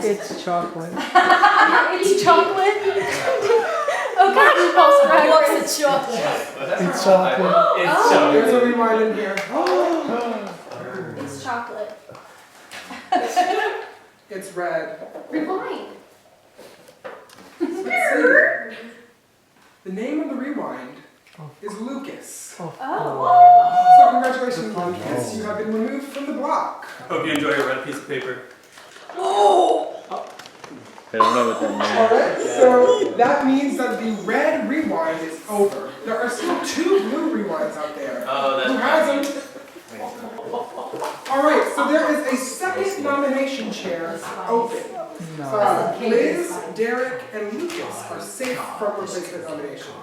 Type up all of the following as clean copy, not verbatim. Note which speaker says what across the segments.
Speaker 1: It's chocolate.
Speaker 2: It's chocolate? Oh gosh, false flag. What's a chocolate?
Speaker 1: It's chocolate.
Speaker 3: It's chocolate. There's a rewind in here.
Speaker 2: It's chocolate.
Speaker 3: It's red.
Speaker 2: Rewind.
Speaker 3: Let's see. The name of the rewind is Lucas.
Speaker 2: Oh.
Speaker 3: So congratulations, Lucas. You have been removed from the block.
Speaker 4: Hope you enjoy your red piece of paper.
Speaker 5: I don't know what that means.
Speaker 3: Alright, so that means that the red rewind is over. There are still 2 blue rewinds out there.
Speaker 4: Oh, that's
Speaker 3: Who has them? Alright, so there is a second nomination chair open. Liz, Derek, and Lucas are safe from replacement nomination.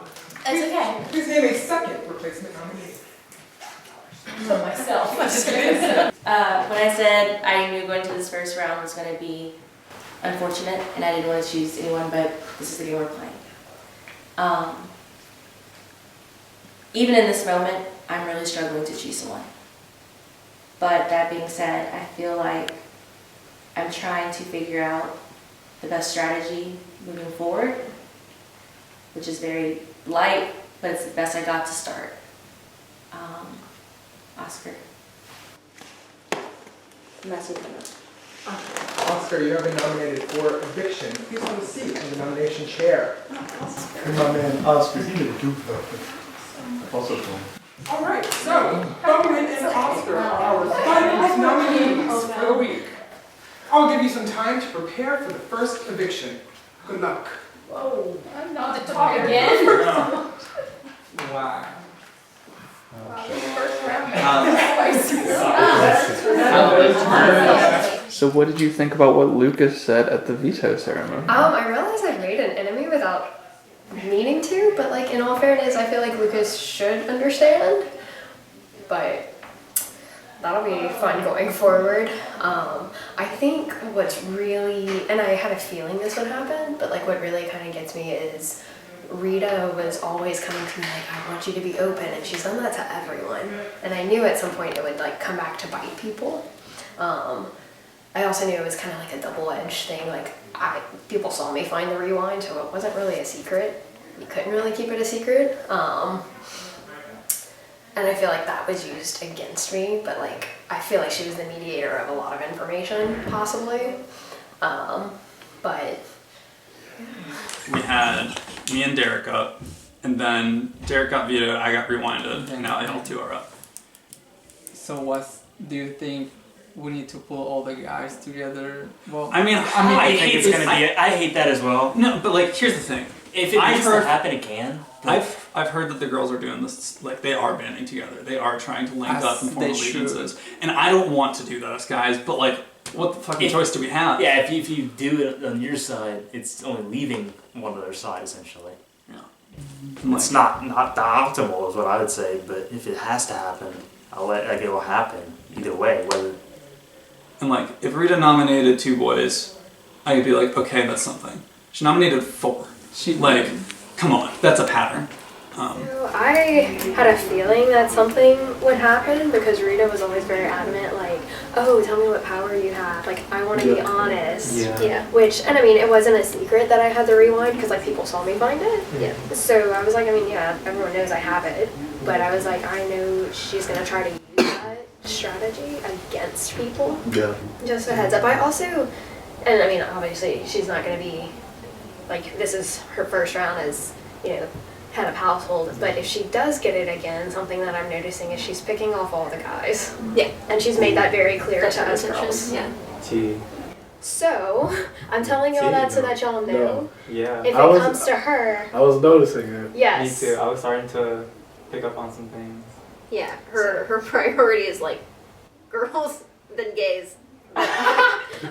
Speaker 2: It's okay.
Speaker 3: Please name a second replacement nominee.
Speaker 2: For myself. I'm just kidding.
Speaker 6: When I said I knew going to this first round was going to be unfortunate and I didn't want to choose anyone, but this is the game we're playing. Even in this moment, I'm really struggling to choose someone. But that being said, I feel like I'm trying to figure out the best strategy moving forward, which is very light, but it's the best I got to start. Oscar.
Speaker 3: Oscar, you have been nominated for eviction. Please have a seat in the nomination chair.
Speaker 1: My man Oscar, he didn't do perfect.
Speaker 5: Also cool.
Speaker 3: Alright, so Bowen and Oscar are our finalist nominees for the week. I'll give you some time to prepare for the first eviction. Good luck.
Speaker 2: Whoa. I'm not to talk again.
Speaker 3: Wow.
Speaker 5: So what did you think about what Lucas said at the veto ceremony?
Speaker 7: I realized I made an enemy without meaning to, but like in all fairness, I feel like Lucas should understand. But that'll be fun going forward. I think what's really, and I had a feeling this would happen, but like what really kind of gets me is Rita was always coming to me like, I want you to be open, and she's done that to everyone. And I knew at some point it would like come back to bite people. I also knew it was kind of like a double-edged thing. Like people saw me find the rewind, so it wasn't really a secret. You couldn't really keep it a secret. And I feel like that was used against me, but like I feel like she was the mediator of a lot of information, possibly. But
Speaker 4: We had me and Derek up, and then Derek got vetoed, I got rewinded, and now y'all 2 are up.
Speaker 1: So do you think we need to pull all the guys together? Well,
Speaker 4: I mean,
Speaker 8: I think it's gonna be. I hate that as well.
Speaker 4: No, but like, here's the thing.
Speaker 8: If it needs to happen, it can.
Speaker 4: I've heard that the girls are doing this, like they are banding together. They are trying to link up and form allegiances. And I don't want to do that as guys, but like, what the fucking choice do we have?
Speaker 8: Yeah, if you do it on your side, it's only leaving one of their side essentially.
Speaker 4: Yeah.
Speaker 8: It's not the optimal is what I would say, but if it has to happen, it will happen either way. Whether
Speaker 4: And like, if Rita nominated 2 boys, I could be like, okay, that's something. She nominated 4. Like, come on, that's a pattern.
Speaker 7: I had a feeling that something would happen because Rita was always very adamant, like, oh, tell me what power you have. Like, I want to be honest. Yeah. Which, and I mean, it wasn't a secret that I had the rewind because, like, people saw me find it. Yeah. So I was like, I mean, yeah, everyone knows I have it. But I was like, I know she's going to try to use that strategy against people.
Speaker 5: Yeah.
Speaker 7: Just a heads up. I also, and I mean, obviously, she's not going to be, like, this is her first round as, you know, head of household, but if she does get it again, something that I'm noticing is she's picking off all the guys. Yeah. And she's made that very clear to us girls.
Speaker 2: Yeah.
Speaker 7: So, I'm telling y'all that so that y'all know.
Speaker 9: No. Yeah.
Speaker 7: If it comes to her.
Speaker 9: I was noticing it.
Speaker 7: Yes.
Speaker 9: Me too. I was starting to pick up on some things.
Speaker 10: Yeah, her priority is like girls, then gays. Like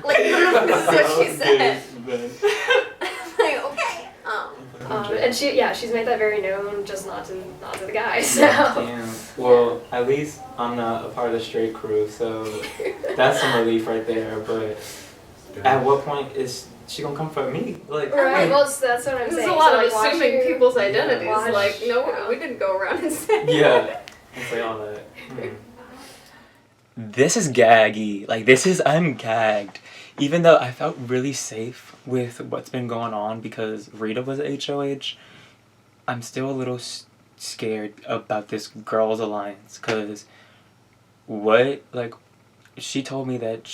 Speaker 10: that's what she said. Like okay.
Speaker 7: And she's made that very known, just not to the guys.
Speaker 9: Damn. Well, at least I'm not a part of the straight crew, so that's some relief right there. But at what point is she gonna come for me? Like,
Speaker 7: right. Well, that's what I'm saying.
Speaker 10: There's a lot
Speaker 7: so,
Speaker 10: of
Speaker 7: like,
Speaker 10: assuming people's identities.
Speaker 7: Watch,
Speaker 10: Like, no, we didn't go around and say.
Speaker 9: Yeah. It's like all that.
Speaker 11: This is gaggy. Like, I'm gagged.
Speaker 9: even though I felt really safe with what's been going on because Rita was at HOH, I'm still a little scared about this girls' alliance because she told me that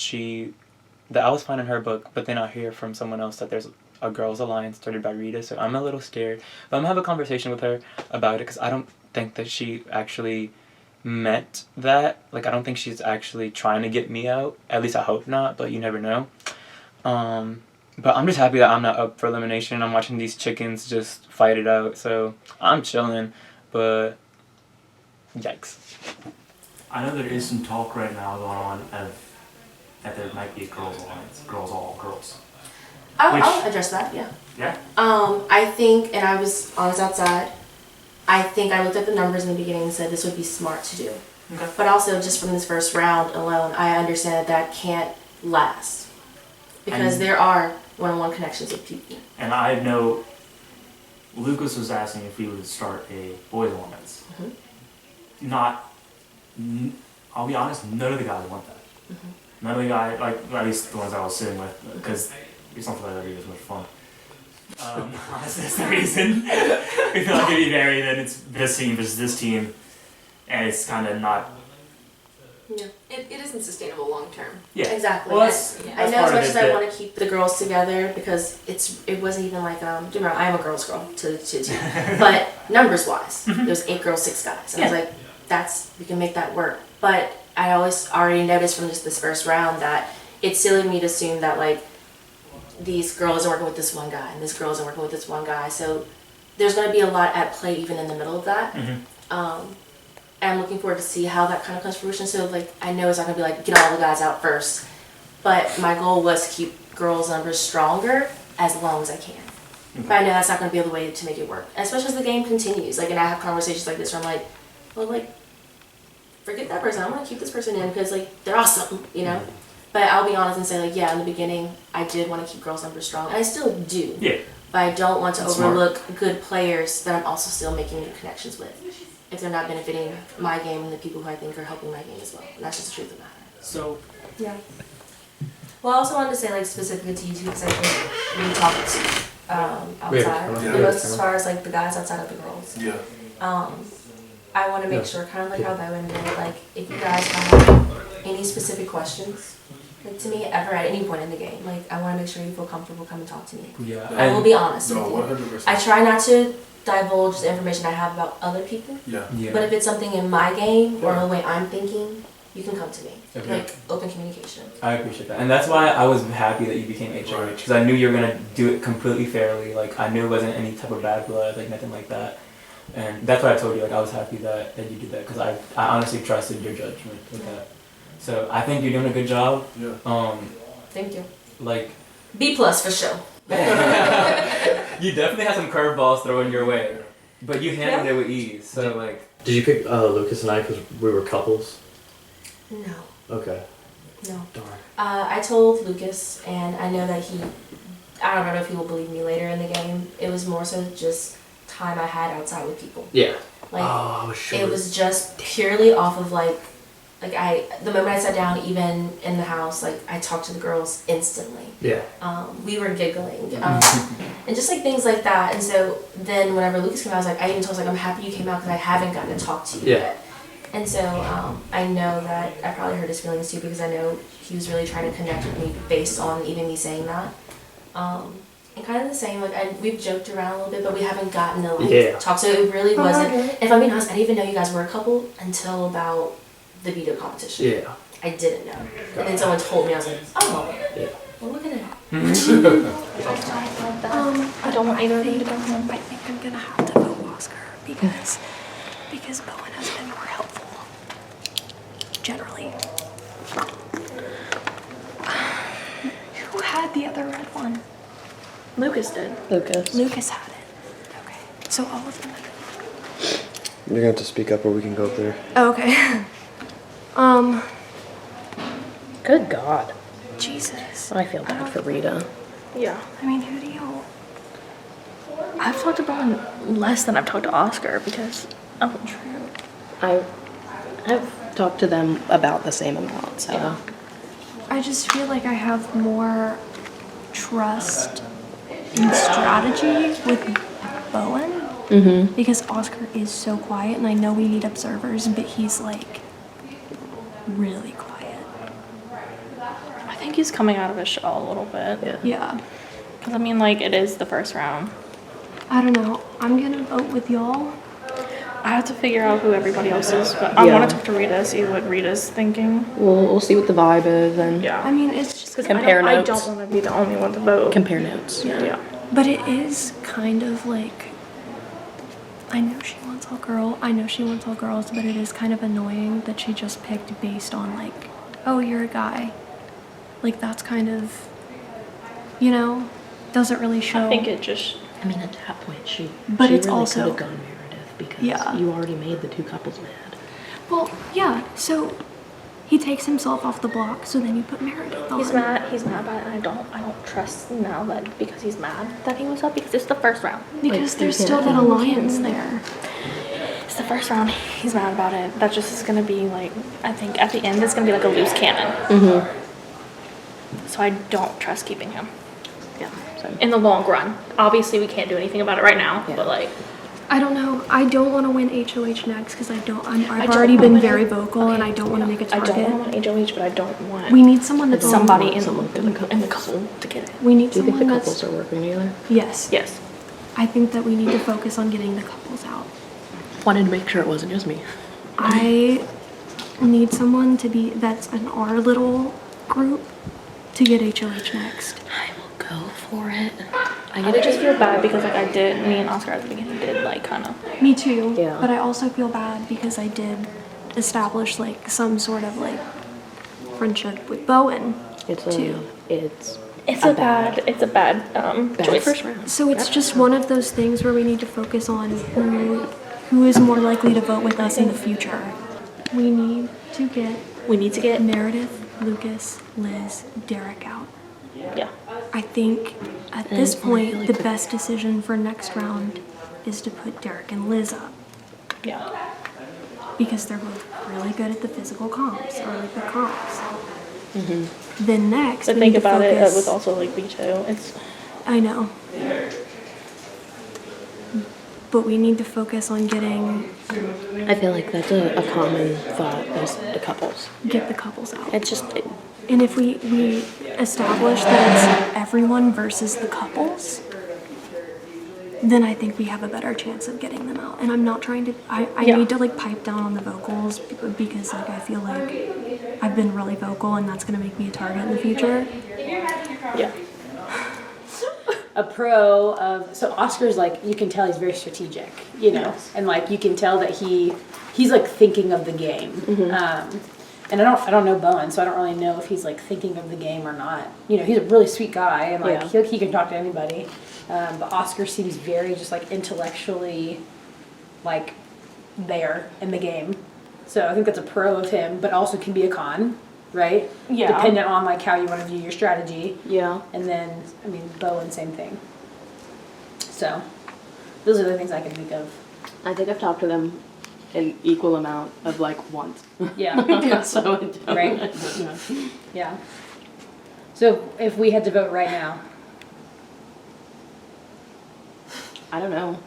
Speaker 9: I was fine in her book, but then I hear from someone else that there's a girls' alliance started by Rita, so I'm a little scared. But I'm gonna have a conversation with her about it because I don't think that she actually meant that. Like, I don't think she's actually trying to get me out. At least I hope not, but you never know. But I'm just happy that I'm not up for elimination. I'm watching these chickens just fight it out, so I'm chilling, but yikes.
Speaker 8: I know there is some talk right now going on that there might be a girls' alliance, all girls.
Speaker 6: I'll address that, yeah.
Speaker 8: Yeah?
Speaker 6: I think, and I was outside, I think I looked at the numbers in the beginning and said this would be smart to do.
Speaker 8: Okay.
Speaker 6: But also, just from this first round alone, I understand that can't last. Because there are one-on-one connections with people.
Speaker 8: And I know Lucas was asking if we would start a boys' alliance.
Speaker 6: Mm-hmm.
Speaker 8: I'll be honest, none of the guys want that.
Speaker 6: Mm-hmm.
Speaker 8: None of the guys, like, at least the ones I was sitting with, because it's not like that be as much fun. Honestly, that's the reason. We feel like if you vary, then it's this team versus this team, and it's kind of not.
Speaker 10: Yeah. It isn't sustainable long term.
Speaker 8: Yeah.
Speaker 6: Exactly.
Speaker 8: Well,
Speaker 6: I know as much as I want to keep the girls together because it wasn't even like you know, I am a girls girl to but numbers wise, there was 8 girls, 6 guys. And I was like, we can make that work. But I already noticed from just this first round that it's silly of me to assume that like these girls are working with this one guy and this girl isn't working with this one guy. So there's going to be a lot at play even in the middle of that.
Speaker 8: Mm-hmm.
Speaker 6: And I'm looking forward to see how that kind of comes to fruition. So like I know it's not gonna be like get all the guys out first, but my goal was to keep girls' numbers stronger as long as I can.
Speaker 8: Okay.
Speaker 6: But I know that's not gonna be the way to make it work, especially as the game continues. Like, and I have conversations like this where I'm like, well, like forget that person. I want to keep this person in because like they're awesome, you know. But I'll be honest and say like, yeah, in the beginning I did want to keep girls' numbers strong, and I still do.
Speaker 8: Yeah.
Speaker 6: But I don't want to
Speaker 8: That's
Speaker 6: overlook
Speaker 8: smart.
Speaker 6: good players that I'm also still making new connections with, if they're not benefiting my game and the people who I think are helping my game as well. And that's just the truth of the matter.
Speaker 8: So.
Speaker 6: Yeah. Well, I also wanted to say, like, specifically to you two, because I think we talked outside.
Speaker 5: Yeah.
Speaker 6: You know, as far as, like, the guys outside of the girls.
Speaker 5: Yeah.
Speaker 6: I want to make sure, kind of like how that went in, like, if you guys have any specific questions, like, to me, ever at any point in the game, like, I want to make sure you feel comfortable coming to talk to me.
Speaker 9: Yeah.
Speaker 6: I will be honest
Speaker 5: No,
Speaker 6: with you.
Speaker 5: 100%.
Speaker 6: I try not to divulge the information I have about other people.
Speaker 5: Yeah.
Speaker 6: But if it's something in my game or the way I'm thinking, you can come to me.
Speaker 9: Okay.
Speaker 6: Like open communication.
Speaker 9: I appreciate that. And that's why I was happy that you became HOH, because I knew you were going to do it completely fairly. Like, I knew it wasn't any type of bad blood, like nothing like that. And that's why I told you, like, I was happy that you did that, because I honestly trusted your judgment with that. So I think you're doing a good job.
Speaker 5: Yeah.
Speaker 6: Thank you.
Speaker 9: Like,
Speaker 6: B+ for sure.
Speaker 9: you definitely had some curveballs thrown your way, but you handled it with ease. So like,
Speaker 11: did you pick Lucas and I because we were couples?
Speaker 6: No.
Speaker 11: Okay.
Speaker 6: No.
Speaker 11: Darn.
Speaker 6: I told Lucas, and I know that I don't know if he will believe me later in the game. It was more so just time I had outside with people.
Speaker 11: Yeah.
Speaker 6: Like,
Speaker 11: I was sure.
Speaker 6: it was just purely off of the moment I sat down, even in the house, like I talked to the girls instantly.
Speaker 11: Yeah.
Speaker 6: We were giggling, and just like things like that. And so then whenever Lucas came out, I even told him, I'm happy you came out because I haven't gotten to talk to you yet. And so I know that I probably hurt his feelings too, because I know he was really trying to connect with me based on even me saying that. And kind of the same, like we've joked around a little bit, but we haven't gotten to talk. So it really wasn't. If I'm being honest, I didn't even know you guys were a couple until about the Veto competition.
Speaker 11: Yeah.
Speaker 6: I didn't know. And then someone told me, I was like, oh, well, look at it.
Speaker 2: I don't want either of you to go home. I think I'm gonna have to vote Oscar because Bowen has been more helpful. Generally. Who had the other red one? Lucas did. Lucas had it. Okay. So all of them had it.
Speaker 11: You're gonna have to speak up or we can go up there.
Speaker 2: Oh, okay.
Speaker 12: Good God.
Speaker 2: Jesus.
Speaker 12: I feel bad for Rita.
Speaker 2: Yeah. I mean, who do you... I've talked to Bowen less than I've talked to Oscar because... Oh, true.
Speaker 12: I've talked to them about the same amount, so...
Speaker 2: Yeah. I just feel like I have more trust in strategy with Bowen.
Speaker 12: Mm-hmm.
Speaker 2: Because Oscar is so quiet, and I know we need observers, but he's like really quiet.
Speaker 13: I think he's coming out of his shell a little bit.
Speaker 2: Yeah.
Speaker 13: Because I mean, like, it is the first round.
Speaker 2: I don't know. I'm gonna vote with y'all.
Speaker 13: I have to figure out who everybody else is, but I want to talk to Rita, see what Rita's thinking.
Speaker 12: We'll see what the vibe is and
Speaker 13: Yeah.
Speaker 2: I mean, it's just
Speaker 13: Because
Speaker 12: compare
Speaker 13: I
Speaker 12: notes.
Speaker 13: don't want to be the only one to vote.
Speaker 12: Compare notes.
Speaker 13: Yeah.
Speaker 2: But it is kind of like, I know she wants all girl. I know she wants all girls, but it is kind of annoying that she just picked based on like, oh, you're a guy. Like that's kind of, you know, doesn't really show.
Speaker 13: I think it just.
Speaker 12: I mean, at that point, she
Speaker 2: It's
Speaker 12: really
Speaker 2: also-
Speaker 12: could have gone Meredith because
Speaker 2: Yeah.
Speaker 12: you already made the two couples mad.
Speaker 2: Well, yeah. So he takes himself off the block. So then you put Meredith on.
Speaker 13: He's mad about it, and I don't trust now that because he's mad that he was up because it's the first round.
Speaker 2: Because there's still that alliance there.
Speaker 13: It's the first round. He's mad about it. That just is gonna be like, I think at the end it's gonna be like a loose cannon.
Speaker 12: Mm-hmm.
Speaker 13: So I don't trust keeping him
Speaker 12: Yeah. So
Speaker 13: in the long run. Obviously we can't do anything about it right now,
Speaker 12: Yeah.
Speaker 13: but like.
Speaker 2: I don't know. I don't want to win HOH next because I've
Speaker 13: don't
Speaker 2: already been
Speaker 13: wanna
Speaker 2: very
Speaker 13: win-
Speaker 2: vocal and I don't want to make a
Speaker 13: I
Speaker 2: target.
Speaker 13: don't want HOH, but I don't want.
Speaker 2: We need someone that's
Speaker 13: somebody
Speaker 2: on-
Speaker 13: in
Speaker 12: someone
Speaker 13: the couple to get it.
Speaker 2: We need
Speaker 12: do you think
Speaker 2: someone
Speaker 12: the
Speaker 2: that's.
Speaker 12: couples are working together?
Speaker 2: Yes.
Speaker 13: Yes.
Speaker 2: I think that we need to focus on getting the couples out.
Speaker 12: Wanted to make sure it wasn't just me.
Speaker 2: I need someone to be that's in our little group to get HOH next.
Speaker 12: I will go for it.
Speaker 13: I just feel bad because like me and Oscar at the beginning did like kind of.
Speaker 2: Me too.
Speaker 12: Yeah.
Speaker 2: But I also feel bad because I did establish like some sort of like friendship with Bowen too.
Speaker 13: It's a bad choice.
Speaker 12: First round.
Speaker 2: So it's just one of those things where we need to focus on who is more likely to vote with us in the future. We need to get Meredith, Lucas, Liz, Derek out.
Speaker 13: Yeah.
Speaker 2: I think at
Speaker 12: And
Speaker 2: this
Speaker 12: I
Speaker 2: point,
Speaker 12: feel like
Speaker 2: the best decision for next round is to put Derek and Liz up
Speaker 13: Yeah.
Speaker 2: because they're both really good at the physical comps or like the comps.
Speaker 12: Mm-hmm.
Speaker 2: Then next,
Speaker 13: To
Speaker 2: we
Speaker 13: think
Speaker 2: need to
Speaker 13: about it
Speaker 2: focus-
Speaker 13: with also like Veto, it's.
Speaker 2: I know. But we need to focus on getting
Speaker 12: I feel like that's a common thought is the couples.
Speaker 2: get the couples out.
Speaker 12: It's just
Speaker 2: And if we establish that it's everyone versus the couples, then I think we have a better chance of getting them out. And I'm not trying to, I
Speaker 13: Yeah.
Speaker 2: need to like pipe down on the vocals because like I feel like I've been really vocal and that's gonna make me a target in the future.
Speaker 13: Yeah.
Speaker 14: A pro of so Oscar's like you can tell he's very strategic, you know, and like you can tell that he's like thinking of the game. And I don't know Bowen, so I don't really know if he's like thinking of the game or not. You know, he's a really sweet guy and like he can talk to anybody. But Oscar seems very just like intellectually like there in the game. So I think that's a pro of him, but also can be a con, right?
Speaker 13: Yeah.
Speaker 14: Dependent on like how you want to view your strategy.
Speaker 12: yeah.
Speaker 14: And then, I mean, Bowen, same thing. So, those are the things I can think of.
Speaker 12: I think I've talked to them an equal amount of like once.
Speaker 14: Yeah.
Speaker 12: So
Speaker 14: Right? Yeah. So, if we had to vote right now,
Speaker 12: I don't know.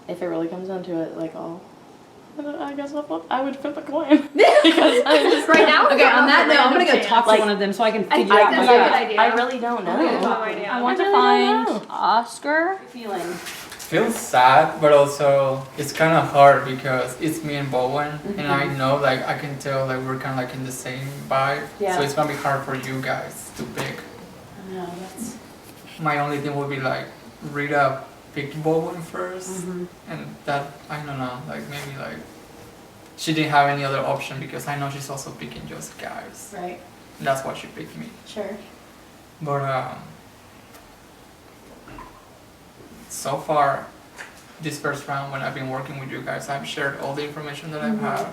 Speaker 12: If it really comes down to it, like I guess I would flip a coin. Because I'm just
Speaker 10: Right now?
Speaker 14: okay, on that note, I'm gonna go talk to
Speaker 12: Like,
Speaker 14: one of them so I can
Speaker 10: I
Speaker 14: figure
Speaker 10: think
Speaker 14: out.
Speaker 10: that's
Speaker 14: my
Speaker 10: a good
Speaker 14: vote.
Speaker 10: idea.
Speaker 12: I really don't know.
Speaker 13: I want to find Oscar.
Speaker 14: Feeling.
Speaker 1: Feels sad, but also it's kind of hard because it's me and Bowen, and I know, like, I can tell, like, we're kind of like in the same vibe.
Speaker 14: Yeah.
Speaker 1: So it's gonna be hard for you guys to pick.
Speaker 14: No, that's.
Speaker 1: My only thing would be like Rita picked Bowen first, and that I don't know, like maybe like she didn't have any other option because I know she's also picking just guys.
Speaker 14: Right.
Speaker 1: And that's why she picked me.
Speaker 14: Sure.
Speaker 1: But so far, this first round when I've been working with you guys, I've shared all the information that I've had.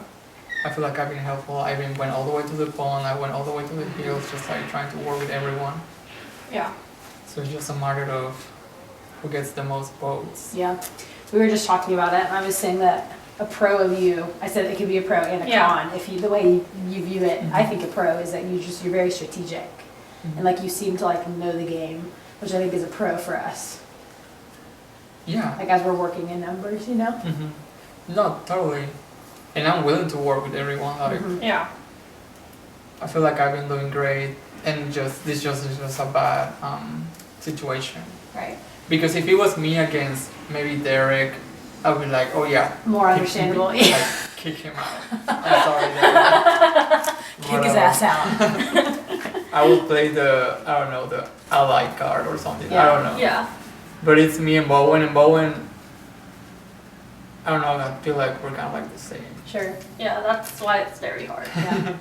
Speaker 1: I feel like I've been helpful. I even went all the way to the pond. I went all the way to the hills, just like trying to work with everyone.
Speaker 14: Yeah.
Speaker 1: So it's just a matter of who gets the most votes.
Speaker 14: Yeah. We were just talking about it, and I was saying that a pro of you. I said it could be a pro and a con. If you, the way you view it, I think a pro is that you're very strategic. And like you seem to like know the game, which I think is a pro for us.
Speaker 1: Yeah.
Speaker 14: Like as we're working in numbers, you know?
Speaker 1: No, totally. And I'm willing to work with everyone. Like,
Speaker 7: Yeah.
Speaker 1: I feel like I've been doing great, and this is just a bad situation.
Speaker 14: Right.
Speaker 1: Because if it was me against maybe Derek, I would be like, oh yeah.
Speaker 14: More understandable.
Speaker 1: Like, kick him out. I'm sorry, Derek.
Speaker 14: Kick his ass out.
Speaker 1: I would play the ally card or something.
Speaker 14: Yeah.
Speaker 1: I don't know.
Speaker 7: Yeah.
Speaker 1: But it's me and Bowen, I don't know, I feel like we're kind of like the same.
Speaker 14: Sure.
Speaker 10: Yeah, that's why it's very hard.
Speaker 14: Yeah.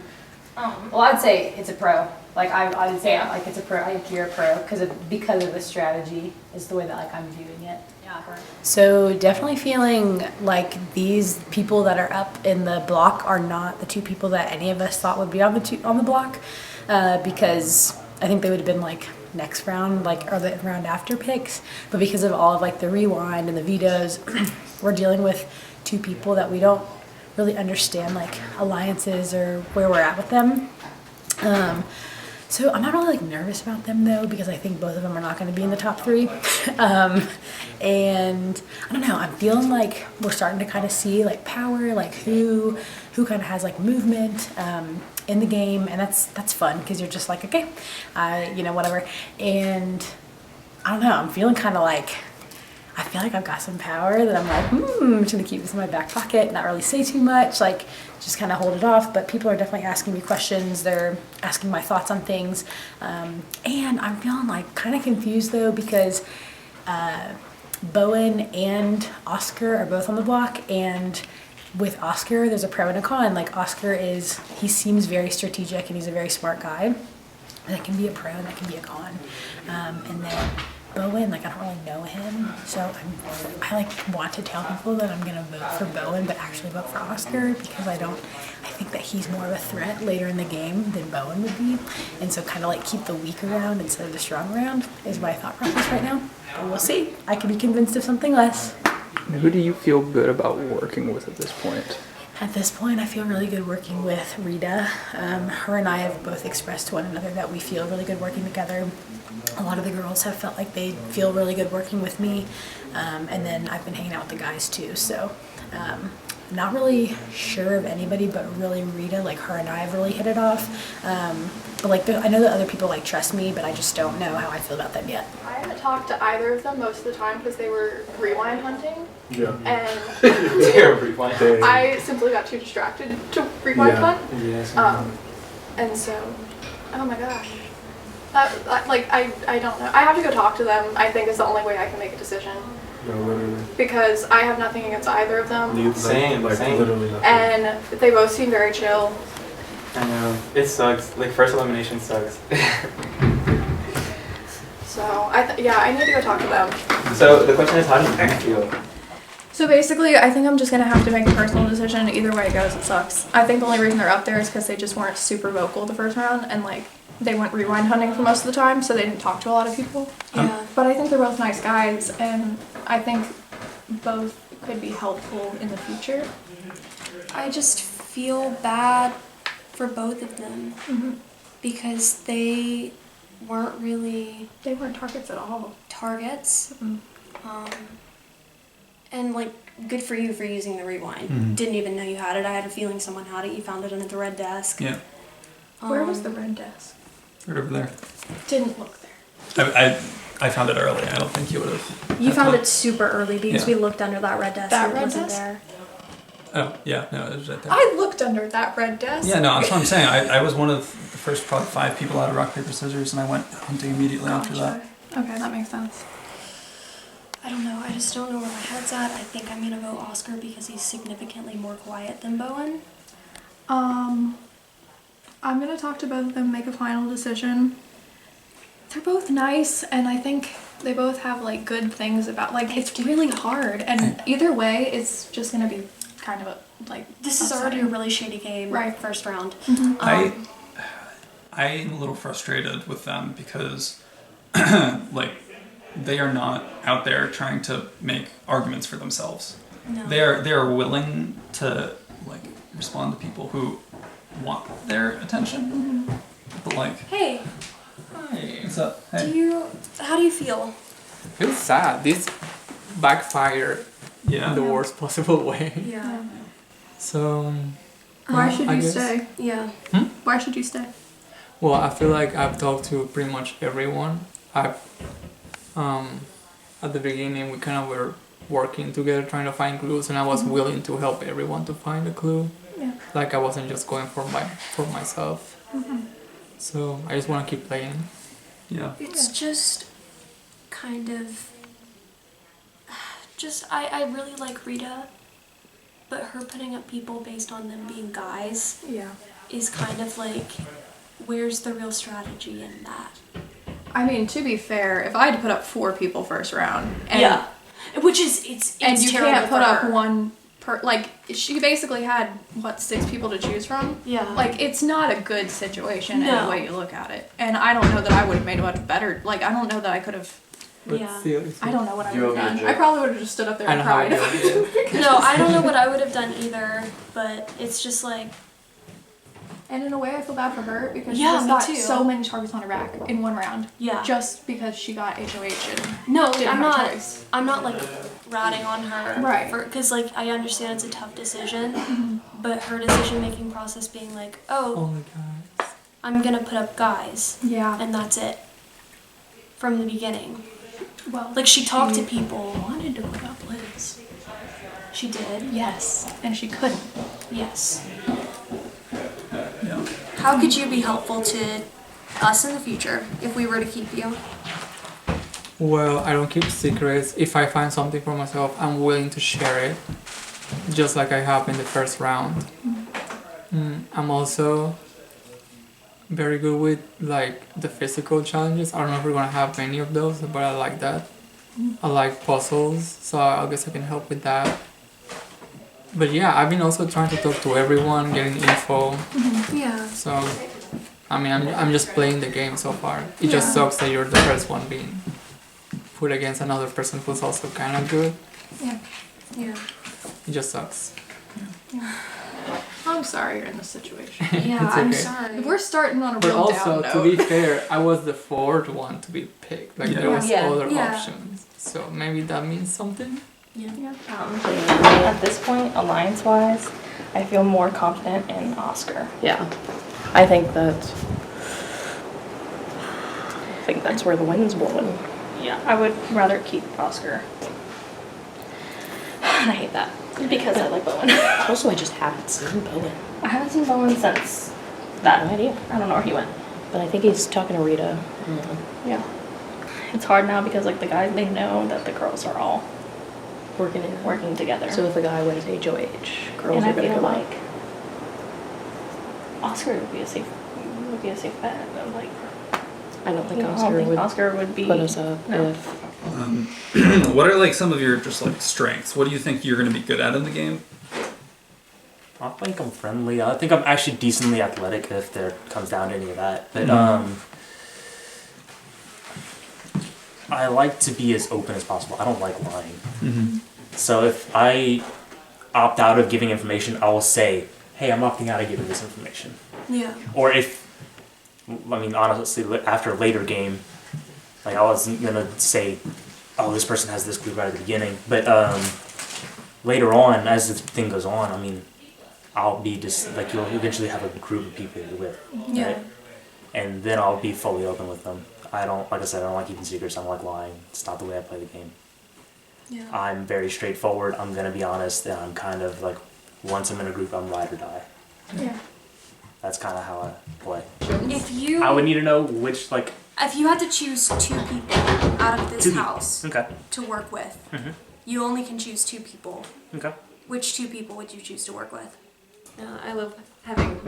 Speaker 14: Well, I'd say it's a pro. Like I would say like it's a pro. I think you're a pro because of the strategy is the way that like I'm viewing it. Yeah. So definitely feeling like these people that are up in the block are not the two people that any of us thought would be on the block, because I think they would have been like next round, like or the round after picks. But because of all of like the rewind and the vetoes, we're dealing with two people that we don't really understand like alliances or where we're at with them. So I'm not really like nervous about them though, because I think both of them are not going to be in the top 3. And I don't know, I'm feeling like we're starting to kind of see like power, like who kind of has like movement in the game, and that's fun because you're just like, okay, whatever. And I don't know, I'm feeling kind of like, I feel like I've got some power that I'm like, I'm just gonna keep this in my back pocket, not really say too much, like just kind of hold it off. But people are definitely asking me questions. They're asking my thoughts on things. And I'm feeling like kind of confused though, because Bowen and Oscar are both on the block, and with Oscar, there's a pro and a con. Like Oscar he seems very strategic and he's a very smart guy. That can be a pro and that can be a con. And then Bowen, like I don't really know him, so I like want to tell people that I'm gonna vote for Bowen, but actually vote for Oscar because I think that he's more of a threat later in the game than Bowen would be, and so kind of like keep the weaker round instead of the strong round is my thought process right now. But we'll see. I could be convinced of something less.
Speaker 5: Who do you feel good about working with at this point?
Speaker 2: At this point, I feel really good working with Rita. Her and I have both expressed to one another that we feel really good working together. A lot of the girls have felt like they feel really good working with me. And then I've been hanging out with the guys too. So not really sure of anybody, but really Rita, like her and I have really hit it off. But like I know that other people like trust me, but I just don't know how I feel about them yet.
Speaker 15: I haven't talked to either of them most of the time because they were rewind hunting.
Speaker 11: Yeah.
Speaker 15: And
Speaker 11: Rewind.
Speaker 15: I simply got too distracted to rewind hunt.
Speaker 11: Yeah.
Speaker 15: And so, oh my gosh. I don't know. I have to go talk to them, I think is the only way I can make a decision.
Speaker 11: No, literally.
Speaker 15: Because I have nothing against either of them.
Speaker 11: Same. Literally nothing.
Speaker 15: And they both seem very chill.
Speaker 9: I know. It sucks. Like, first elimination sucks.
Speaker 15: So, I need to go talk to them.
Speaker 9: So, the question is, how do you feel?
Speaker 15: So basically, I think I'm just going to have to make a personal decision. Either way it goes, it sucks. I think the only reason they're up there is because they just weren't super vocal the first round, and like, they went rewind hunting for most of the time, so they didn't talk to a lot of people.
Speaker 2: Yeah.
Speaker 15: But I think they're both nice guys, and I think both could be helpful in the future.
Speaker 2: I just feel bad for both of them because they weren't really...
Speaker 15: They weren't targets at all.
Speaker 2: Targets. And like, good for you for using the rewind. Didn't even know you had it. I had a feeling someone had it. You found it under the red desk.
Speaker 4: Yeah.
Speaker 15: Where was the red desk?
Speaker 4: Right over there.
Speaker 15: Didn't look there.
Speaker 4: I found it early. I don't think you would have.
Speaker 2: You found it super early because
Speaker 4: Yeah.
Speaker 2: we looked under that red desk.
Speaker 15: That
Speaker 2: and it
Speaker 15: red
Speaker 2: wasn't
Speaker 15: desk?
Speaker 2: there.
Speaker 4: Oh, yeah. No, it was right there.
Speaker 15: I looked under that red desk.
Speaker 4: Yeah, no, that's what I'm saying. I was one of the first probably 5 people out of rock, paper, scissors, and I went hunting immediately after that.
Speaker 15: Okay, that makes sense.
Speaker 2: I don't know. I just don't know where my head's at. I think I'm gonna vote Oscar because he's significantly more quiet than Bowen.
Speaker 15: I'm gonna talk to both of them, make a final decision. They're both nice, and I think they both have like good things about, like, it's really hard, and either way it's just gonna be kind of a, like,
Speaker 2: This is already a really shady game.
Speaker 15: Right.
Speaker 2: First round.
Speaker 4: I'm a little frustrated with them because like they are not out there trying to make arguments for themselves.
Speaker 2: No.
Speaker 4: They're willing to like respond to people who want their attention, but like,
Speaker 2: Hey,
Speaker 4: hey, what's up? Hey.
Speaker 2: how do you feel?
Speaker 1: It was sad. This backfired
Speaker 4: Yeah.
Speaker 1: in the worst possible way.
Speaker 2: Yeah.
Speaker 1: So.
Speaker 15: Why should
Speaker 1: I
Speaker 15: you
Speaker 1: guess-
Speaker 15: stay?
Speaker 2: Yeah.
Speaker 15: Why should you stay?
Speaker 1: Well, I feel like I've talked to pretty much everyone. At the beginning, we kind of were working together, trying to find clues, and I was willing to help everyone to find a clue.
Speaker 15: Yeah.
Speaker 1: Like I wasn't just going for myself. So I just want to keep playing.
Speaker 4: Yeah.
Speaker 2: It's just kind of I really like Rita, but her putting up people based on them being guys is kind of like, where's the real strategy in that?
Speaker 15: I mean, to be fair, if I had to put up 4 people first round, and
Speaker 2: which is it's
Speaker 15: and you
Speaker 2: terrible
Speaker 15: can't put
Speaker 2: for
Speaker 15: up
Speaker 2: her.
Speaker 15: one per like she basically had 6 people to choose from.
Speaker 2: Yeah.
Speaker 15: Like it's not a good situation
Speaker 2: No.
Speaker 15: any way you look at it. And I don't know that I would have made a much better. Like I don't know that I could have.
Speaker 2: Yeah.
Speaker 15: I don't know what I
Speaker 11: You
Speaker 15: would
Speaker 11: want
Speaker 15: have
Speaker 11: me to
Speaker 15: done. I
Speaker 11: joke?
Speaker 15: probably would have just stood up there
Speaker 1: I
Speaker 15: and
Speaker 1: know how
Speaker 15: cried.
Speaker 1: I do.
Speaker 2: No, I don't know what I would have done either, but it's just like,
Speaker 15: And in a way, I feel bad for her because she
Speaker 2: Yeah,
Speaker 15: just
Speaker 2: me
Speaker 15: got
Speaker 2: too.
Speaker 15: so many targets on her back in one round.
Speaker 2: Yeah.
Speaker 15: Just because she got HOH and
Speaker 2: no,
Speaker 15: didn't
Speaker 2: I'm
Speaker 15: have a
Speaker 2: not.
Speaker 15: choice.
Speaker 2: I'm not like ratting on her,
Speaker 15: Right.
Speaker 2: Because like I understand it's a tough decision, but her decision making process being like,
Speaker 1: Oh my god.
Speaker 2: I'm gonna put up guys,
Speaker 15: Yeah.
Speaker 2: and that's it. From the beginning,
Speaker 15: Well,
Speaker 2: like she talked to people.
Speaker 15: wanted to put up Liz.
Speaker 2: She did.
Speaker 15: Yes, and she couldn't.
Speaker 2: Yes.
Speaker 4: Yeah.
Speaker 2: How could you be helpful to us in the future if we were to keep you?
Speaker 1: Well, I don't keep secrets. If I find something for myself, I'm willing to share it, just like I have in the first round. I'm also very good with like the physical challenges. I don't know if we're gonna have many of those, but I like that. I like puzzles, so I guess I can help with that. But yeah, I've been also trying to talk to everyone, getting info.
Speaker 2: Yeah.
Speaker 1: So, I mean, I'm just playing the game so far. It just sucks that you're the first one being put against another person who's also kind of good.
Speaker 15: Yeah.
Speaker 2: Yeah.
Speaker 1: It just sucks.
Speaker 15: I'm sorry you're in this situation.
Speaker 2: Yeah,
Speaker 1: It's
Speaker 2: I'm
Speaker 1: okay.
Speaker 2: sorry.
Speaker 15: We're starting on a
Speaker 1: But
Speaker 15: real
Speaker 1: also,
Speaker 15: down
Speaker 1: to
Speaker 15: note.
Speaker 1: be fair, I was the fourth one to be picked. Like, there was
Speaker 12: Yeah.
Speaker 1: other
Speaker 2: Yeah.
Speaker 1: options. So maybe that means something?
Speaker 12: At this point, alliance-wise, I feel more confident in Oscar.
Speaker 14: Yeah. I think that's where the wind's blowing.
Speaker 12: Yeah, I would rather keep Oscar.
Speaker 14: And I hate that.
Speaker 12: Because I like Bowen.
Speaker 14: Also, I just haven't seen Bowen.
Speaker 12: I haven't seen Bowen since that.
Speaker 14: No idea.
Speaker 12: I don't know where he went.
Speaker 14: But I think he's talking to Rita.
Speaker 12: Yeah. It's hard now because like the guys, they know that the girls are all working together.
Speaker 14: So if a guy wins HOH, girls
Speaker 12: and
Speaker 14: are
Speaker 12: I
Speaker 14: gonna
Speaker 12: feel
Speaker 14: come
Speaker 12: like
Speaker 14: up.
Speaker 12: Oscar would be a safe bet. But like
Speaker 14: I don't think
Speaker 12: I don't
Speaker 14: Oscar
Speaker 12: think
Speaker 14: would
Speaker 12: Oscar would be
Speaker 14: put us up
Speaker 12: no.
Speaker 14: if.
Speaker 4: What are like some of your just like strengths? What do you think you're going to be good at in the game?
Speaker 8: I think I'm friendly. I think I'm actually decently athletic if there comes down to any of that. But I like to be as open as possible. I don't like lying. So if I opt out of giving information, I will say, hey, I'm opting out of giving this information.
Speaker 2: Yeah.
Speaker 8: Or if, I mean, honestly, after a later game, like I wasn't going to say, oh, this person has this clue right at the beginning. But later on, as the thing goes on, I mean, I'll be just, like, you'll eventually have a group of people you're with.
Speaker 2: Yeah.
Speaker 8: Right? And then I'll be fully open with them. I don't, like I said, I don't like keeping secrets. I don't like lying. It's not the way I play the game.
Speaker 2: Yeah.
Speaker 8: I'm very straightforward. I'm going to be honest. And I'm kind of like, once I'm in a group, I'm ride or die.
Speaker 15: Yeah.
Speaker 8: That's kind of how I play.
Speaker 2: If you
Speaker 8: I would need to know which, like...
Speaker 2: If you had to choose 2 people out of this
Speaker 8: 2 people.
Speaker 2: house
Speaker 8: Okay.
Speaker 2: to work with,
Speaker 8: Mhm.
Speaker 2: you only can choose 2 people.
Speaker 8: Okay.
Speaker 2: Which 2 people would you choose to work with?
Speaker 10: I love having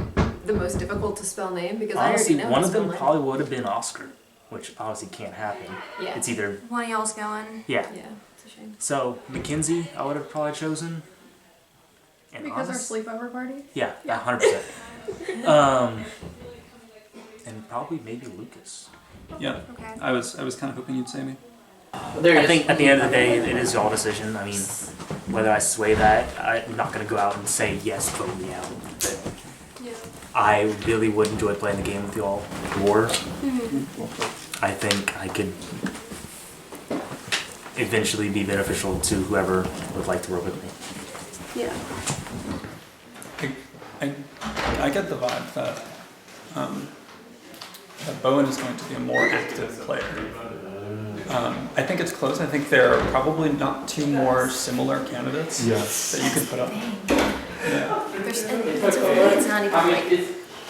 Speaker 10: the most difficult to spell name because
Speaker 8: Honestly,
Speaker 10: I already know
Speaker 8: one
Speaker 10: his
Speaker 8: of them
Speaker 10: full name.
Speaker 8: probably would have been Oscar, which obviously can't happen.
Speaker 10: Yeah.
Speaker 8: It's either...
Speaker 2: One of y'all's going.
Speaker 8: Yeah.
Speaker 10: Yeah, it's a shame.
Speaker 8: So, Mackenzie, I would have probably chosen. And
Speaker 15: Because our
Speaker 8: honest-
Speaker 15: sleepover party?
Speaker 8: Yeah, 100%. And probably maybe Lucas.
Speaker 4: Yeah.
Speaker 2: Okay.
Speaker 4: I was kind of hoping you'd say me.
Speaker 8: I think at the end of the day, it is y'all decision. I mean, whether I sway that, I'm not gonna go out and say yes, vote me out. But I really would enjoy playing the game with y'all more. I think I could eventually be beneficial to whoever would like to work with me.
Speaker 10: Yeah.
Speaker 4: I get the vibe that that Bowen is going to be a more active player. I think it's close. I think there are probably not two more similar candidates that you could put up. Yeah.
Speaker 10: It's not even like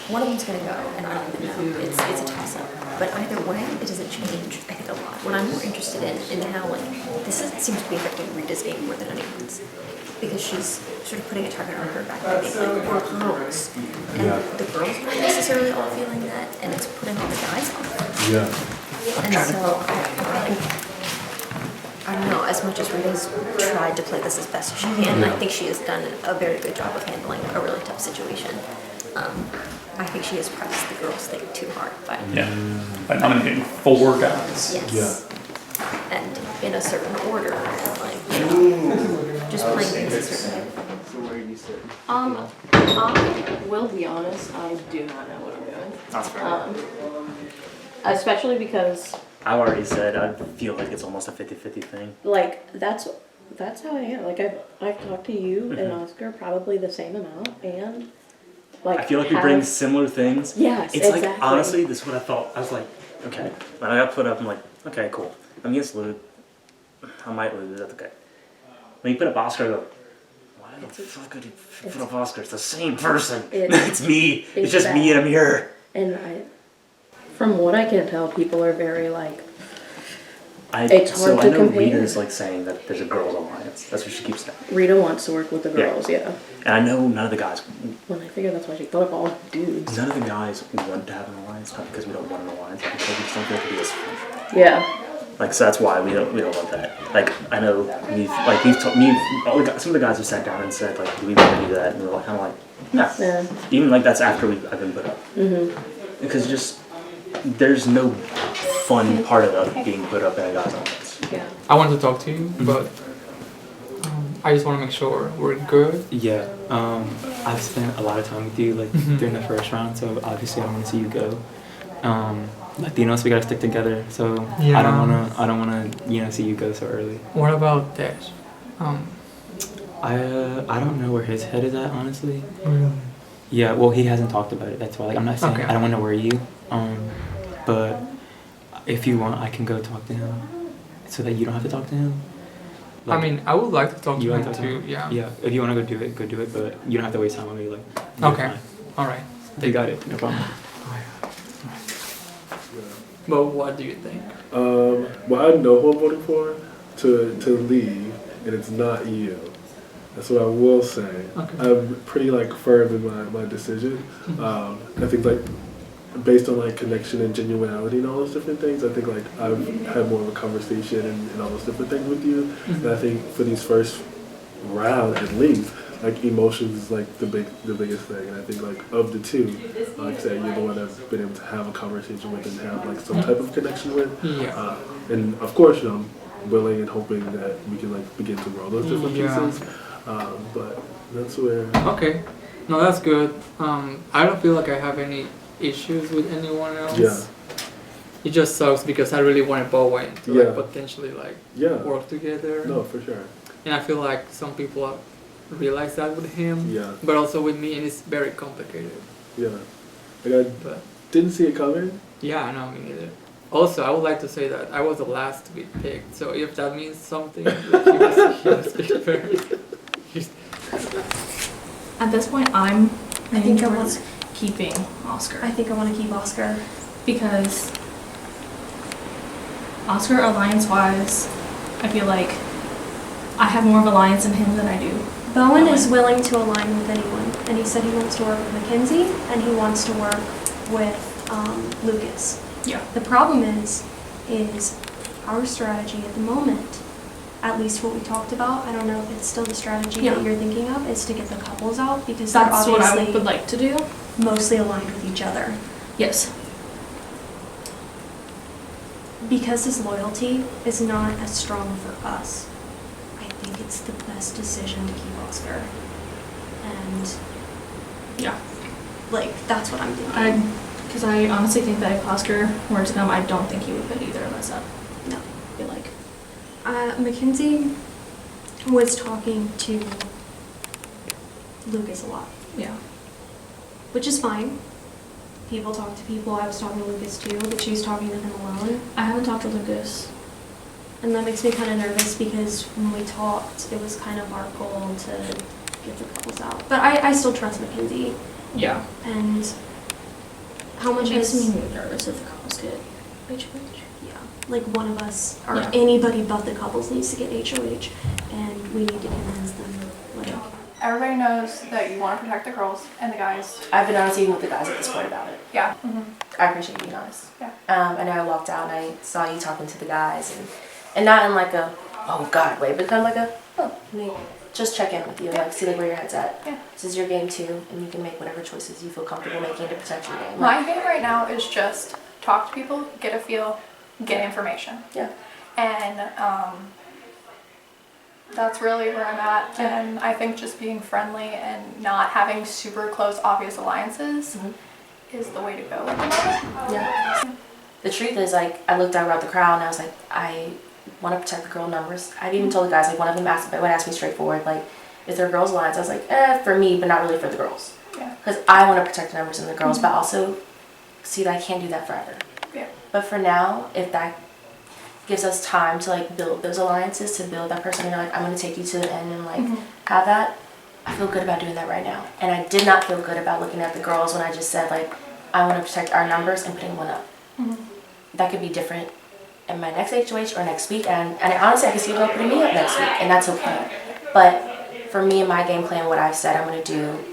Speaker 10: one of them's gonna go, and I don't even know. It's a toss up. But either way, it doesn't change. I think a lot. What I'm more interested in how seems to be affecting Rita's game more than anyone's, because she's sort of putting a target on her back to being like, we're girls, and the girls aren't necessarily all feeling that, and it's putting all the guys off.
Speaker 11: Yeah.
Speaker 10: And so I think, I don't know, as much as Rita's tried to play this as best as she can, I think she has done a very good job of handling a really tough situation. I think she has pressed the girls' thing too hard by
Speaker 4: nominating 4 guys.
Speaker 10: Yes. And in a certain order, and just playing things a certain way.
Speaker 11: So where do you sit?
Speaker 12: I will be honest, I do not know what I'm doing.
Speaker 8: That's fair.
Speaker 12: Especially because
Speaker 8: I've already said I feel like it's almost a 50-50 thing.
Speaker 12: like that's how I am. Like I've talked to you and Oscar probably the same amount, and like
Speaker 8: I feel like we bring similar things.
Speaker 12: Yes,
Speaker 8: it's
Speaker 12: exactly.
Speaker 8: like honestly, this is what I thought. I was like, okay, when I got put up, I'm like, okay, cool. I'm against Luke. I might lose. That's okay. When you put up Oscar, I go, why the fuck could you put up Oscar? It's the same person. It's me. It's just me in a mirror.
Speaker 12: And from what I can tell, people are very like.
Speaker 8: It's hard to compare. I know Rita's like saying that there's a girls' alliance. That's what she keeps saying.
Speaker 12: Rita wants to work with the girls, yeah.
Speaker 8: And I know none of the guys.
Speaker 12: Well, I figure that's why she put up all dudes.
Speaker 8: None of the guys want to have an alliance, not because we don't want an alliance, but because we just don't think it is.
Speaker 12: Yeah.
Speaker 8: Like, so that's why we don't want that. Like, I know some of the guys have sat down and said, like, do we want to do that? And we're like, kind of like, no. Yeah. Even like that's after I've been put up. Because just there's no fun part of being put up in a guy's alliance.
Speaker 12: Yeah.
Speaker 1: I wanted to talk to you, but I just want to make sure we're good.
Speaker 9: Yeah. I've spent a lot of time with you like during the first round, so obviously I don't want to see you go. Latinos, we gotta stick together. So
Speaker 1: Yeah.
Speaker 9: I don't wanna see you go so early.
Speaker 1: What about Dash?
Speaker 9: I don't know where his head is at, honestly.
Speaker 1: Really?
Speaker 9: Yeah. Well, he hasn't talked about it. That's why. Like, I'm not saying I don't want to worry you. But if you want, I can go talk to him, so that you don't have to talk to him.
Speaker 1: Like, I mean, I would like to talk to him too.
Speaker 9: Yeah. Yeah. If you want to go do it. But you don't have to waste time on me. Like.
Speaker 1: Okay. All right.
Speaker 9: You got it. No problem.
Speaker 1: But what do you think?
Speaker 11: Well, I know who I'm voting for to leave, and it's not you. That's what I will say. Okay. I'm pretty firm in my decision. I think based on connection and genuality and all those different things, I think I've had more of a conversation and all those different things with you. And I think for these first round at least, emotions is the biggest thing. And I think of the two, like I said, you're the one I've been able to have a conversation with and have some type of connection with.
Speaker 1: Yeah.
Speaker 11: And of course, I'm willing and hoping that we can begin to grow those different pieces. But that's where.
Speaker 1: Okay. No, that's good. I don't feel like I have any issues with anyone else.
Speaker 11: Yeah.
Speaker 1: It just sucks because I really wanted Bowen to potentially work together.
Speaker 11: No, for sure.
Speaker 1: And I feel like some people realize that with him.
Speaker 11: Yeah.
Speaker 1: But also with me, and it's very complicated.
Speaker 11: Yeah. I didn't see it coming.
Speaker 1: Yeah, I know, me neither. Also, I would like to say that I was the last to be picked. So if that means something, he was picked first.
Speaker 15: At this point, I think I want keeping Oscar. I think I want to keep Oscar because Oscar, alliance-wise, I feel like I have more of alliance in him than I do.
Speaker 2: Bowen is willing to align with anyone, and he said he wants to work with Mackenzie and he wants to work with Lucas.
Speaker 15: Yeah.
Speaker 2: The problem is our strategy at the moment, at least what we talked about, I don't know if it's still the strategy that you're thinking of, is to get the couples out because
Speaker 15: that's
Speaker 2: they're obviously
Speaker 15: what I would like to do.
Speaker 2: Mostly aligned with each other.
Speaker 15: Yes.
Speaker 2: Because his loyalty is not as strong for us, I think it's the best decision to keep Oscar. And yeah, like that's what I'm thinking.
Speaker 15: Because I honestly think that if Oscar were to come, I don't think he would put either of us up.
Speaker 2: No, I feel like Mackenzie was talking to Lucas a lot.
Speaker 15: Yeah.
Speaker 2: Which is fine. People talk to people. I was talking to Lucas too, but she was talking to him alone.
Speaker 15: I haven't talked to Lucas.
Speaker 2: And that makes me kind of nervous because when we talked, it was kind of our goal to get the couples out. But I still trust Mackenzie.
Speaker 15: Yeah.
Speaker 2: And how much
Speaker 15: It makes
Speaker 2: is...
Speaker 15: me nervous if the couples get HOH.
Speaker 2: Yeah. Like one of us, or
Speaker 15: Yeah.
Speaker 2: anybody but the couples needs to get HOH, and we need to convince them. Like,
Speaker 15: Everybody knows that you want to protect the girls and the guys.
Speaker 6: I've been honest even with the guys at this point about it.
Speaker 15: Yeah.
Speaker 6: I appreciate you being honest.
Speaker 15: Yeah.
Speaker 6: I know I walked out and I saw you talking to the guys, and not in like a, oh God way, but kind of like a, oh, maybe. Just check in with you, like see like where your head's at.
Speaker 15: Yeah.
Speaker 6: This is your game too, and you can make whatever choices you feel comfortable making to protect your game.
Speaker 15: My game right now is just talk to people, get a feel, get information.
Speaker 6: Yeah.
Speaker 15: And that's really where I'm at.
Speaker 6: Yeah.
Speaker 15: And I think just being friendly and not having super close, obvious alliances is the way to go at the moment.
Speaker 6: Yeah. The truth is, like, I looked out around the crowd and I was like, I want to protect the girl numbers. I've even told the guys, like, one of them would ask me straightforward, like, is there girls' alliance? I was like, for me, but not really for the girls.
Speaker 15: Yeah.
Speaker 6: Because I want to protect the numbers in the girls, but also see that I can't do that forever.
Speaker 15: Yeah.
Speaker 6: But for now, if that gives us time to like build those alliances, to build that person, and you're like, I'm going to take you to the end and like have that, I feel good about doing that right now. And I did not feel good about looking at the girls when I just said like, I want to protect our numbers and putting one up. That could be different in my next HOH or next week, and honestly I can see about putting me up next week, and that's okay. But for me and my game plan, what I've said I'm going to do,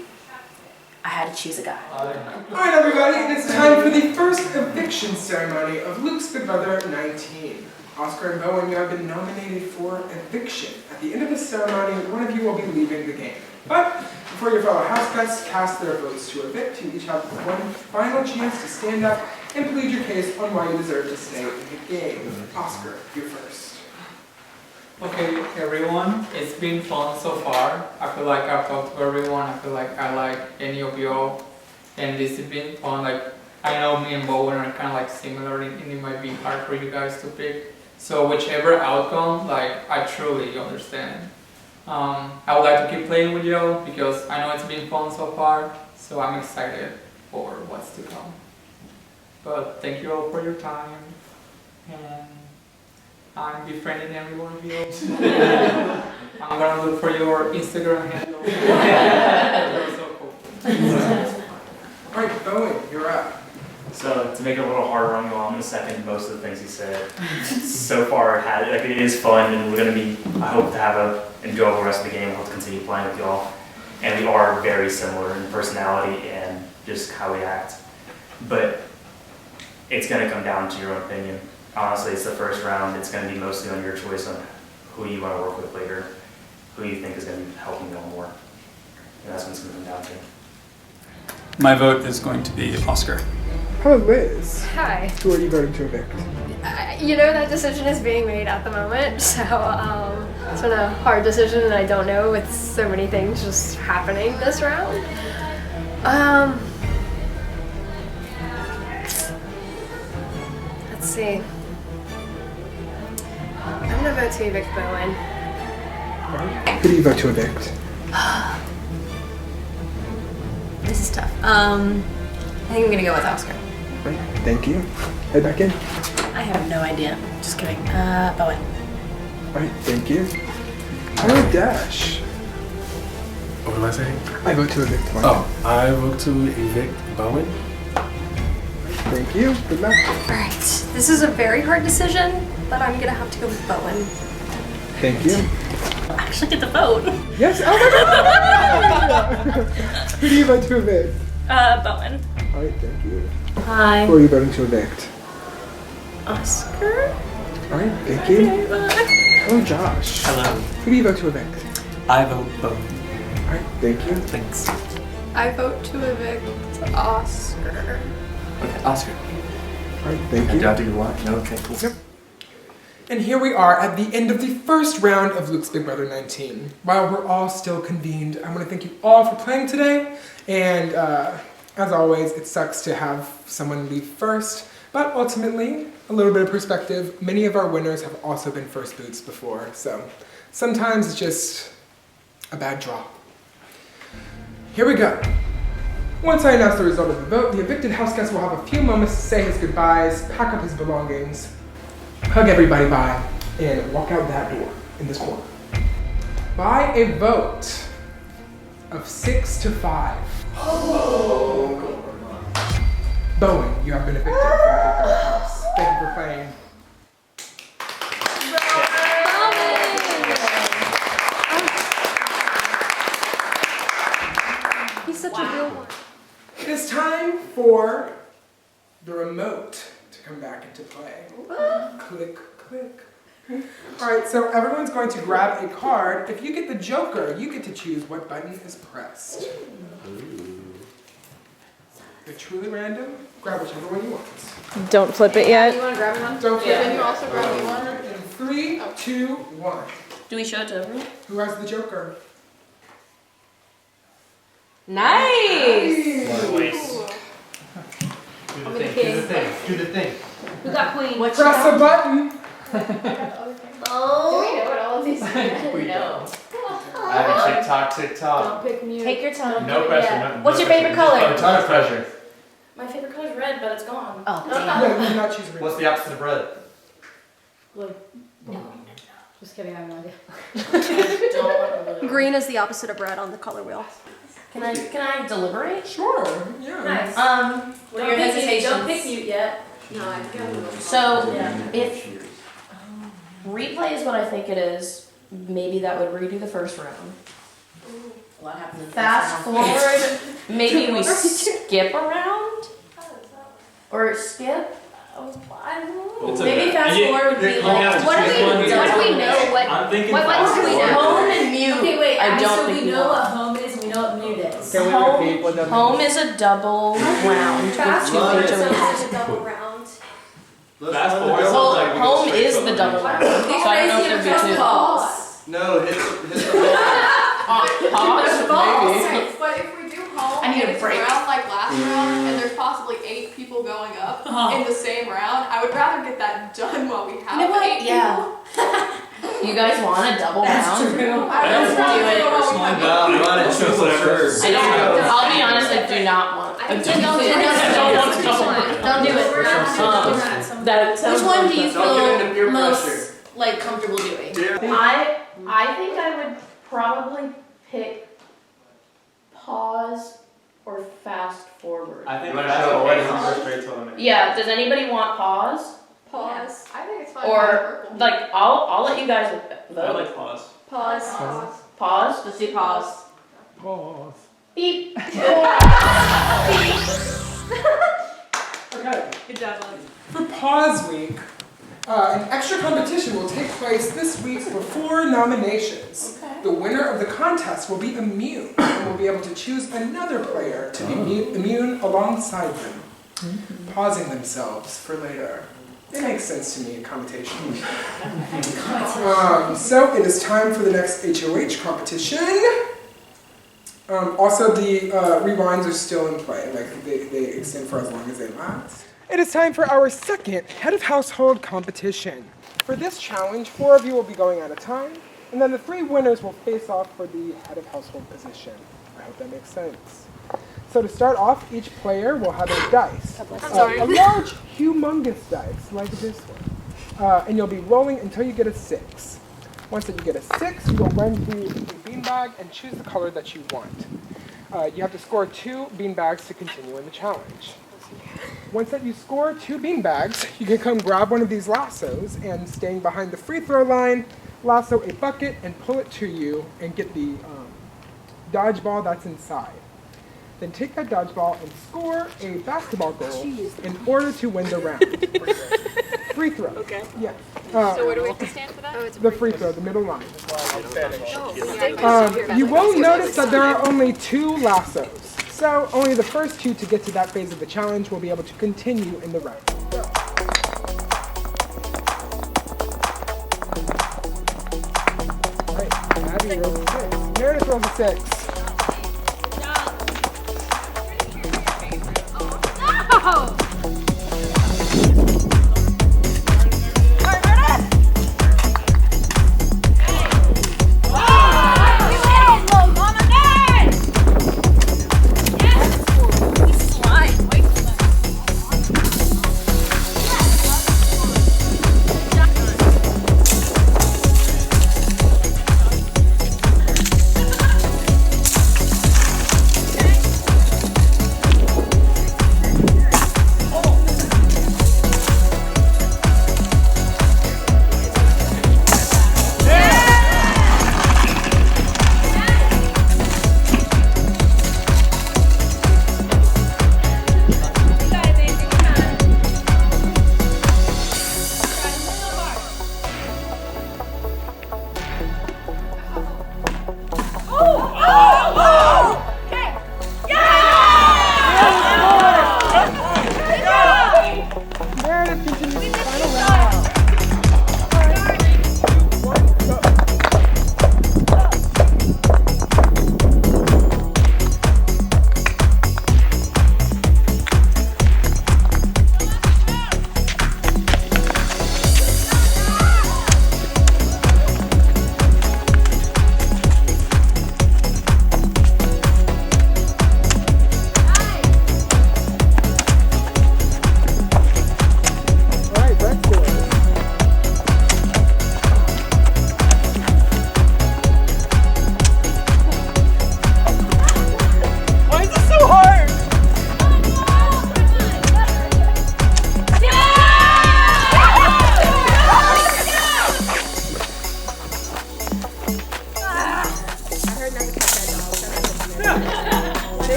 Speaker 6: I had to choose a guy.
Speaker 3: Alright everybody, it's time for the first eviction ceremony of Luke's Big Brother 19. Oscar and Bowen, you have been nominated for eviction. At the end of the ceremony, one of you will be leaving the game. But before your fellow house guests cast their votes to evict, you each have one final chance to stand up and plead your case on why you deserve to stay in the game. Oscar, you first.
Speaker 1: Okay, everyone, it's been fun so far. I feel like I've talked to everyone. I feel like I like any of y'all, and this has been fun. Like, I know me and Bowen are kind of like similar, and it might be hard for you guys to pick. So whichever outcome, like, I truly understand. I would like to keep playing with y'all because I know it's been fun so far. So I'm excited for what's to come. But thank you all for your time, and I'm befriending every one of you. I'm gonna look for your Instagram handle. You're so cool.
Speaker 3: Alright, Bowen, you're up.
Speaker 8: So to make it a little harder on you all, I'm going to second most of the things he said. So far, it is fun, and we're going to be, I hope to have a enjoyable rest of the game. I hope to continue playing with y'all. And we are very similar in personality and just how we act. But it's going to come down to your own opinion. Honestly, it's the first round. It's going to be mostly on your choice on who you want to work with later, who you think is going to help you know more. And that's what it's going to come down to.
Speaker 4: My vote is going to be Oscar.
Speaker 3: Hello, Liz.
Speaker 7: Hi.
Speaker 3: Who are you voting to evict?
Speaker 7: You know that decision is being made at the moment, so it's been a hard decision and I don't know with so many things just happening this round. Let's see. I'm gonna vote to evict Bowen.
Speaker 3: Who do you vote to evict?
Speaker 10: This is tough. I think I'm gonna go with Oscar.
Speaker 3: Right, thank you. Head back in.
Speaker 10: I have no idea. Just kidding. Bowen.
Speaker 3: Right, thank you. Hello, Dash.
Speaker 11: What am I saying?
Speaker 3: I vote to evict one.
Speaker 11: Oh, I vote to evict Bowen.
Speaker 3: Thank you. Good luck.
Speaker 2: Alright, this is a very hard decision, but I'm gonna have to go with Bowen.
Speaker 3: Thank you.
Speaker 10: I actually get the vote.
Speaker 3: Yes, oh my God! Who do you vote to evict?
Speaker 10: Bowen.
Speaker 3: Alright, thank you.
Speaker 10: Hi.
Speaker 3: Who are you voting to evict?
Speaker 10: Oscar.
Speaker 3: Alright, thank you.
Speaker 10: Okay, bye.
Speaker 3: Hello, Josh.
Speaker 9: Hello.
Speaker 3: Who do you vote to evict?
Speaker 9: I vote Bowen.
Speaker 3: Alright, thank you.
Speaker 9: Thanks.
Speaker 15: I vote to evict Oscar.
Speaker 9: Okay, Oscar.
Speaker 3: Alright, thank
Speaker 9: And
Speaker 3: you.
Speaker 9: do I do what? No, okay, cool.
Speaker 3: Yep. And here we are at the end of the first round of Luke's Big Brother 19. While we're all still convened, I want to thank you all for playing today. And as always, it sucks to have someone leave first, but ultimately, a little bit of perspective, many of our winners have also been first boots before, so sometimes it's just a bad draw. Here we go. Once I announce the result of the vote, the evicted house guest will have a few moments to say his goodbyes, pack up his belongings, hug everybody bye, and walk out that door in this corner. By a vote of 6-5. Bowen, you have been evicted from the Big Brother house. Thank you for playing.
Speaker 15: He's such a real one.
Speaker 3: It is time for the remote to come back into play. Click, click. Alright, so everyone's going to grab a card. If you get the Joker, you get to choose what button is pressed. They're truly random. Grab whichever one you want.
Speaker 13: Don't flip it yet.
Speaker 15: You want to grab one?
Speaker 3: Don't flip
Speaker 15: Can
Speaker 3: it.
Speaker 15: you also grab me one?
Speaker 3: In 3, 2, 1.
Speaker 12: Do we show it to everyone?
Speaker 3: Who has the Joker?
Speaker 12: Nice!
Speaker 15: I'm the king.
Speaker 16: Do the thing.
Speaker 12: Who got queen?
Speaker 3: Press a button.
Speaker 15: Oh. Do we know what all of these are?
Speaker 16: We know. I have a TikTok.
Speaker 15: Don't pick mute.
Speaker 12: Take your time.
Speaker 16: No pressure.
Speaker 12: What's your favorite color?
Speaker 16: A ton of pressure.
Speaker 12: My favorite color is red, but it's gone.
Speaker 10: Oh,
Speaker 3: Yeah, you did not choose red.
Speaker 16: What's the opposite of red?
Speaker 12: Blue. No. Just kidding, I have no idea. Don't want blue.
Speaker 15: Green is the opposite of red on the color wheel.
Speaker 12: Can I deliberate?
Speaker 3: Sure, yeah.
Speaker 12: Nice. What are your
Speaker 7: Don't pick
Speaker 12: hesitations?
Speaker 7: mute. Don't pick mute yet.
Speaker 15: No, I think
Speaker 12: So, if replay is what I think it is, maybe that would redo the first round.
Speaker 10: A lot happened in the
Speaker 12: Fast
Speaker 10: first round.
Speaker 12: forward, maybe we skip a round? Or skip? I don't know.
Speaker 4: It's
Speaker 12: Maybe
Speaker 4: okay.
Speaker 12: fast
Speaker 4: You-
Speaker 12: forward would be
Speaker 4: you
Speaker 12: like,
Speaker 4: have to
Speaker 12: what do
Speaker 4: choose one.
Speaker 12: we know?
Speaker 4: I'm thinking
Speaker 12: What
Speaker 4: fast
Speaker 12: do we know?
Speaker 4: forward.
Speaker 12: Home and mute.
Speaker 7: Okay, wait.
Speaker 12: I don't
Speaker 7: so
Speaker 12: think
Speaker 7: we know what home is and we know what mute is.
Speaker 5: Can we repeat what that
Speaker 12: Home
Speaker 5: means?
Speaker 12: is a double round with
Speaker 7: Fast
Speaker 12: two
Speaker 7: forward
Speaker 12: intermissions.
Speaker 7: sounds like a double round.
Speaker 16: Fast forward.
Speaker 12: Well, home is the double round, so I don't know if there'd be two.
Speaker 7: Pause.
Speaker 16: No, hit the
Speaker 12: Pause?
Speaker 7: Maybe.
Speaker 17: But if we do home,
Speaker 12: I need
Speaker 17: and
Speaker 12: a
Speaker 17: it's
Speaker 12: break.
Speaker 17: a round like last round, and there's possibly 8 people going up in the same round, I would rather get that done while we have
Speaker 12: You know what?
Speaker 17: 8
Speaker 12: Yeah. You guys want a double round?
Speaker 17: people.
Speaker 12: I don't do it.
Speaker 16: No, run it. Show whatever.
Speaker 12: I don't. I'll be honest. I do not want. I don't want a double round. Don't do it. Which one do you
Speaker 16: Don't give in to peer
Speaker 12: feel
Speaker 16: pressure.
Speaker 12: most like comfortable doing? I think I would probably pick pause or fast forward.
Speaker 9: I think
Speaker 16: You wanna
Speaker 9: that's
Speaker 16: show
Speaker 9: okay.
Speaker 16: what
Speaker 9: Go straight to eliminate.
Speaker 12: Yeah. Does anybody want pause?
Speaker 17: Pause. I think it's fine. with
Speaker 12: Or
Speaker 17: purple.
Speaker 12: like I'll let you guys
Speaker 4: I
Speaker 12: vote.
Speaker 4: like pause.
Speaker 17: Pause.
Speaker 12: Pause. Let's do pause.
Speaker 11: Pause.
Speaker 12: Beep.
Speaker 3: Okay.
Speaker 12: Good job, Alex.
Speaker 3: For pause week, an extra competition will take place this week before nominations.
Speaker 12: Okay.
Speaker 3: The winner of the contest will be immune and will be able to choose another player to be immune alongside them, pausing themselves for later. It makes sense to me in commutation. So it is time for the next HOH competition. Also, the rewinds are still in play, like they extend for as long as they last. It is time for our second head of household competition. For this challenge, 4 of you will be going at a time, and then the 3 winners will face off for the head of household position. I hope that makes sense. So to start off, each player will have a dice. A large, humongous dice, like this one. And you'll be rolling until you get a 6. Once that you get a 6, you will run through the beanbag and choose the color that you want. You have to score 2 beanbags to continue in the challenge. Once that you score 2 beanbags, you can come grab one of these lassos and staying behind the free throw line, lasso a bucket and pull it to you and get the dodgeball that's inside. Then take that dodgeball and score a basketball goal in order to win the round. Free throw. Okay. Yes.
Speaker 15: So where do we have to stand for that?
Speaker 3: The free throw, the middle line. You will notice that there are only 2 lassos. So only the first 2 to get to that phase of the challenge will be able to continue in the round. Meredith rolls a 6.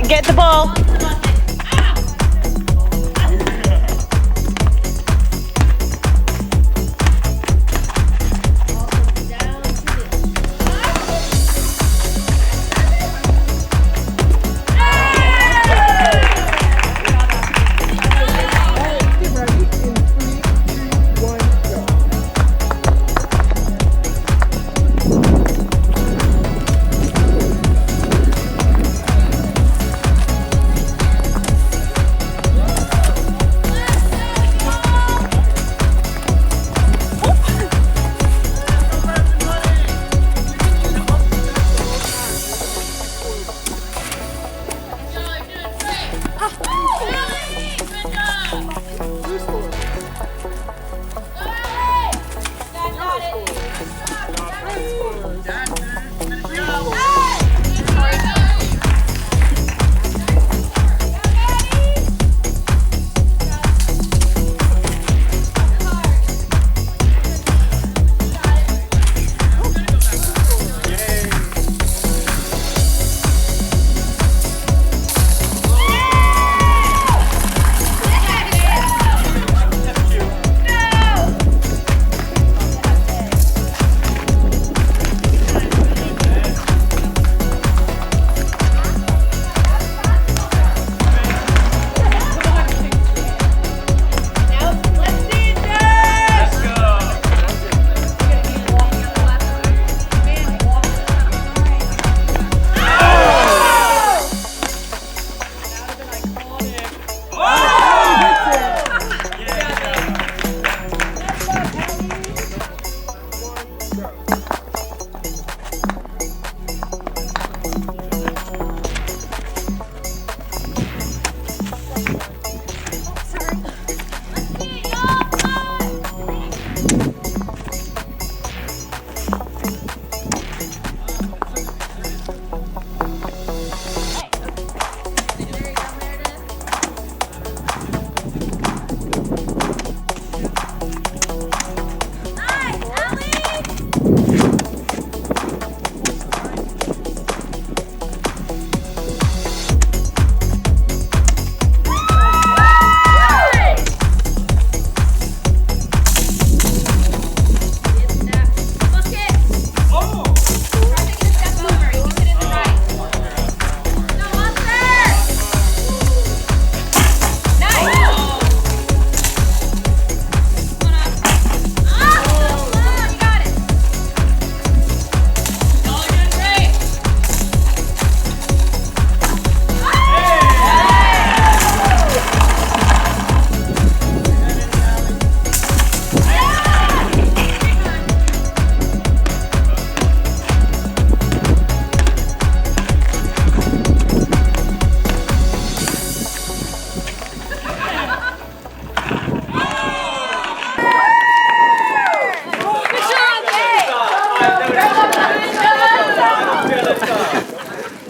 Speaker 18: Get the ball.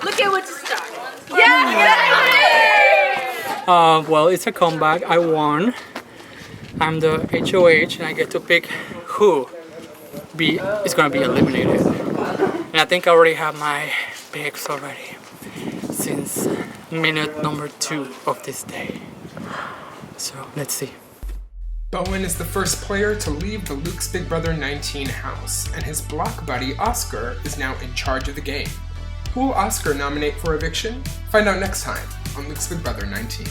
Speaker 18: Look at what you started.
Speaker 1: Well, it's a comeback. I won. I'm the HOH and I get to pick who is gonna be eliminated. And I think I already have my picks already since minute number 2 of this day. So let's see.
Speaker 3: Bowen is the first player to leave the Luke's Big Brother 19 house, and his block buddy Oscar is now in charge of the game. Who will Oscar nominate for eviction? Find out next time on Luke's Big Brother 19.